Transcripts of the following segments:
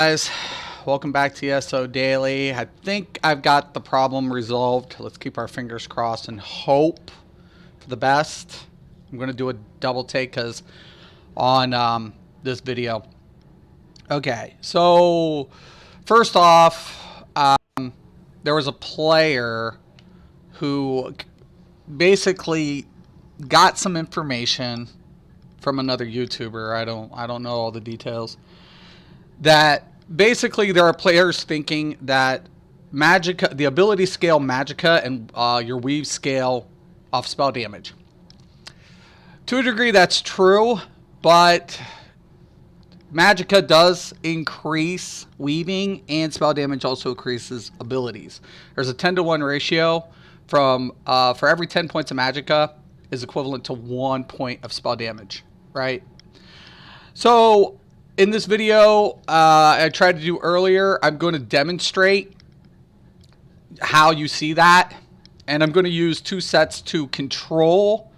Guys, welcome back to ESO Daily. I think I've got the problem resolved. Let's keep our fingers crossed and hope for the best. I'm going to do a double take because on this video. Okay, so first off, there was a player who basically got some information from another YouTuber. I don't know all the details. That basically there are players thinking that Magicka, the ability scale Magicka and your weave scale off spell damage. To a degree that's true, but Magicka does increase weaving and spell damage also increases abilities. There's a 10-to-1 ratio from for every 10 points of Magicka is equivalent to 1 point of spell damage, right? So in this video, I tried to do earlier, I'm going to demonstrate how you see that. And I'm going to use two sets to control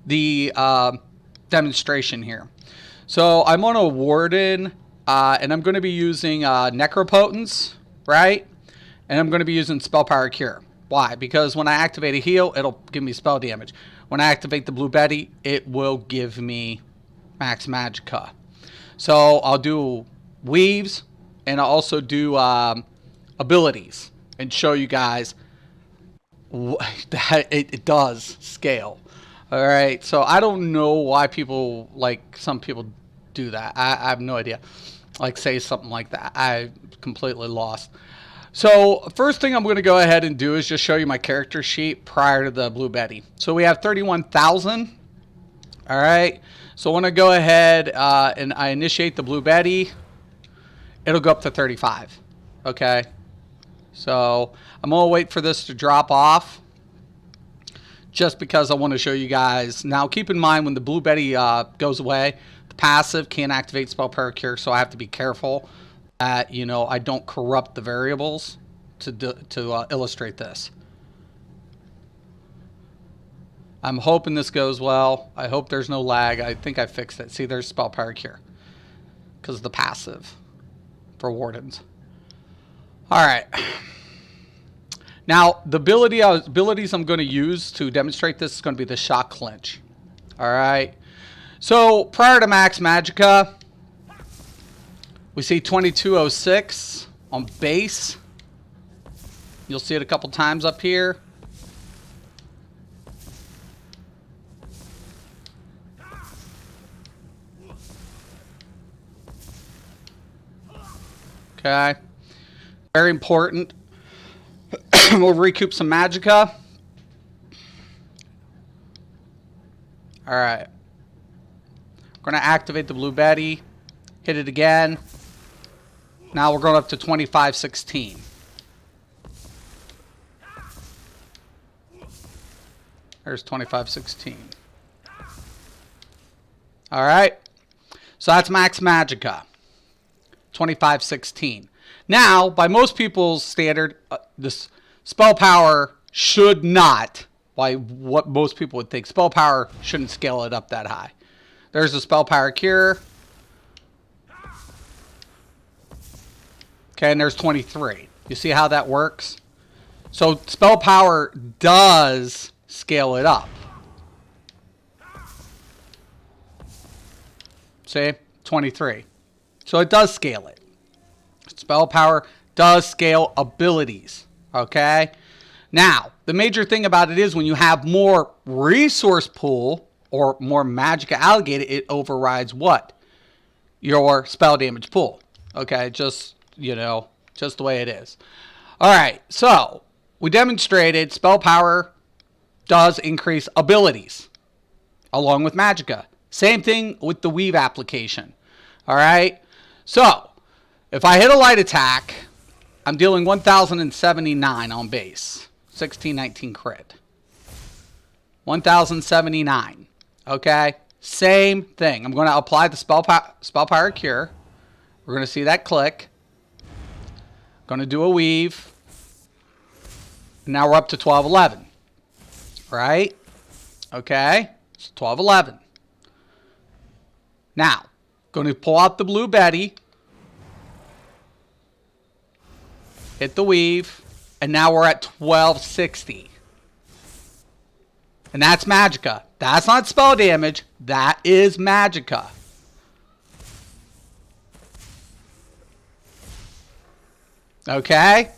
the demonstration here. So I'm on a Warden, and I'm going to be using Necropotence, right? And I'm going to be using Spell Power Cure. Why? Because when I activate a heal, it'll give me spell damage. When I activate the Blue Betty, it will give me max Magicka. So I'll do weaves and I'll also do abilities and show you guys that it does scale. All right. So I don't know why people, like some people do that. I have no idea. Like say something like that. I completely lost. So first thing I'm going to go ahead and do is just show you my character sheet prior to the Blue Betty. So we have 31,000. All right. So when I go ahead and I initiate the Blue Betty, it'll go up to 35. Okay. So I'm going to wait for this to drop off just because I want to show you guys. Now keep in mind when the Blue Betty goes away, the passive can't activate Spell Power Cure, so I have to be careful that, you know, I don't corrupt the variables to illustrate this. I'm hoping this goes well. I hope there's no lag. I think I fixed it. See, there's Spell Power Cure because of the passive for Wardens. All right. Now, the abilities I'm going to use to demonstrate this is going to be the Shock Clinch. All right. So prior to max Magicka, we see 2206 on base. You'll see it a couple times up here. Okay. Very important. We'll recoup some Magicka. Alright. We're going to activate the Blue Betty. Hit it again. Now we're going up to 2516. There's 2516. Alright. So that's max Magicka. 2516. Now, by most people's standard, this spell power should not, by what most people would think, spell power shouldn't scale it up that high. There's a Spell Power Cure. Okay, and there's 23. You see how that works? So spell power does scale it up. See? 23. So it does scale it. Spell power does scale abilities. Okay? Now, the major thing about it is when you have more resource pool or more Magicka allocated, it overrides what? Your spell damage pool. Okay? Just, you know, just the way it is. Alright, so we demonstrated spell power does increase abilities along with Magicka. Same thing with the weave application. Alright? So, if I hit a light attack, I'm dealing 1,079 on base. 1619 crit. 1,079. Okay? Same thing. I'm going to apply the Spell Power Cure. We're going to see that click. Going to do a weave. Now we're up to 1211. Right? Okay? So 1211. Now, going to pull out the Blue Betty. hit the weave, and now we're at 1260. And that's Magicka. That's not spell damage. That is Magicka. Okay?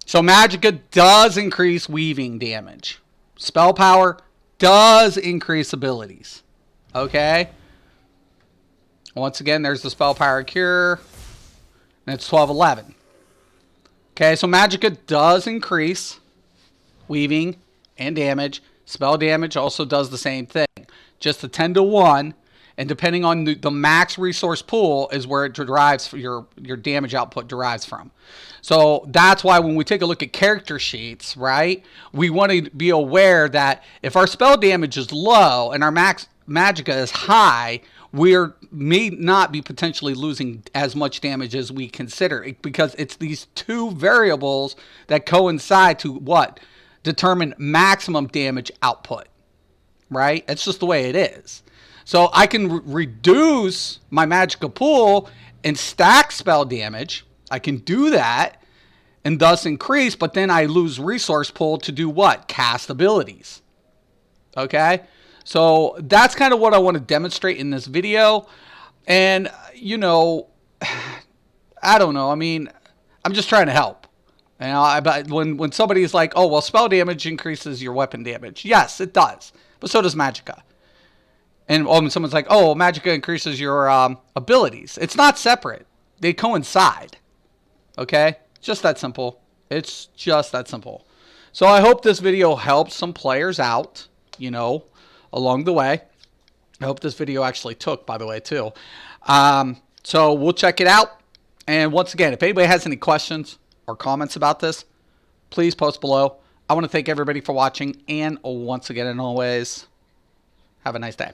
So Magicka does increase weaving damage. Spell power does increase abilities. Okay? Once again, there's the spell power cure. And it's 1211. Okay, so Magicka does increase weaving and damage. Spell damage also does the same thing. Just a 10 to 1. And depending on the max resource pool is where it derives, your damage output derives from. So that's why when we take a look at character sheets, right, we want to be aware that if our spell damage is low and our max Magicka is high, we may not be potentially losing as much damage as we consider, because it's these two variables that coincide to what? Determine maximum damage output, right? It's just the way it is. So I can reduce my Magicka pool and stack spell damage. I can do that and thus increase, but then I lose resource pool to do what? Cast abilities. Okay? So that's kind of what I want to demonstrate in this video. And, you know, I don't know. I mean, I'm just trying to help. You know, when somebody's like, oh, well, spell damage increases your weapon damage. Yes, it does. But so does Magicka. And when someone's like, oh, Magicka increases your abilities. It's not separate. They coincide. Okay? Just that simple. It's just that simple. So I hope this video helps some players out, you know, along the way. I hope this video actually took, by the way, too. So we'll check it out. And once again, if anybody has any questions or comments about this, please post below. I want to thank everybody for watching. And once again, and always, have a nice day.